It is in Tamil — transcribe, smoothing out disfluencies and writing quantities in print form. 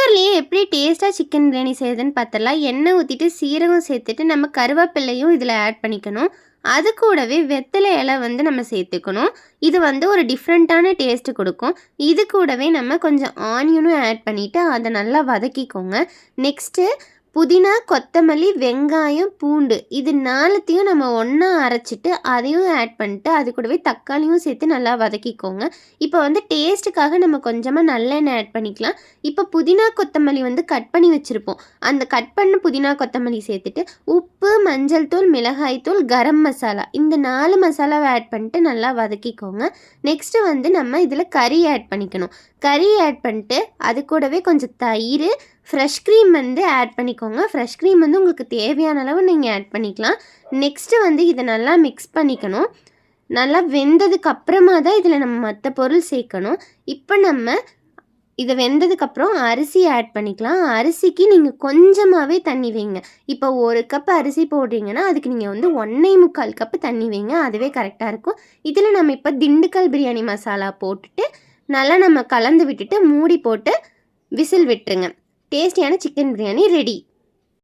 குக்கர்லேயே எப்படி டேஸ்ட்டாக சிக்கன் பிரியாணி செய்யுதுன்னு பார்த்துடலாம். எண்ணெய் ஊற்றிட்டு சீரகம் சேர்த்துட்டு நம்ம கருவேப்பிலையும் இதில் ஆட் பண்ணிக்கணும். அது கூடவே வெத்தலை இலை நம்ம சேர்த்துக்கணும். இது ஒரு டிஃப்ரெண்ட்டான டேஸ்ட்டு கொடுக்கும். இது கூடவே நம்ம கொஞ்சம் ஆனியனும் ஆட் பண்ணிவிட்டு அதை நல்லா வதக்கிக்கோங்க. நெக்ஸ்ட்டு புதினா, கொத்தமல்லி, வெங்காயம், பூண்டு இது 4த்தையும் நம்ம ஒன்றா அரைச்சிட்டு அதையும் ஆட் பண்ணிட்டு அது கூடவே தக்காளியும் சேர்த்து நல்லா வதக்கிக்கோங்க. இப்போ டேஸ்ட்டுக்காக நம்ம கொஞ்சமாக நல்லெண்ணெய் ஆட் பண்ணிக்கலாம். இப்போ புதினா, கொத்தமல்லி கட் பண்ணி வச்சுருப்போம். அந்த கட் பண்ண புதினா, கொத்தமல்லி சேர்த்துட்டு உப்பு, மஞ்சள் தூள், மிளகாய் தூள், கரம் மசாலா இந்த 4 மசாலாவை ஆட் பண்ணிட்டு நல்லா வதக்கிக்கோங்க. நெக்ஸ்ட்டு நம்ம இதில் கறி ஆட் பண்ணிக்கணும். கறி ஆட் பண்ணிட்டு அது கூடவே கொஞ்சம் தயிர், ஃப்ரெஷ் க்ரீம் ஆட் பண்ணிக்கோங்க. ஃப்ரெஷ் க்ரீம் உங்களுக்கு தேவையான அளவு நீங்கள் ஆட் பண்ணிக்கலாம். நெக்ஸ்ட்டு இதை நல்லா மிக்ஸ் பண்ணிக்கணும். நல்லா வெந்ததுக்கு அப்புறமா தான் இதில் நம்ம மற்ற பொருள் சேர்க்கணும். இப்போ நம்ம இதை வெந்ததுக்கப்புறம் அரிசி ஆட் பண்ணிக்கலாம். அரிசிக்கு நீங்கள் கொஞ்சமாகவே தண்ணி வைங்க. இப்போ 1 கப் அரிசி போடுறீங்கன்னா அதுக்கு நீங்கள் 1.25 கப்பு தண்ணி வைங்க. அதுவே கரெக்டாக இருக்கும். இதில் நம்ம இப்போ திண்டுக்கல் பிரியாணி மசாலா போட்டுட்டு நல்லா நம்ம கலந்து விட்டுட்டு மூடி போட்டு விசில் விட்டுருங்க. டேஸ்டியான சிக்கன் பிரியாணி ரெடி.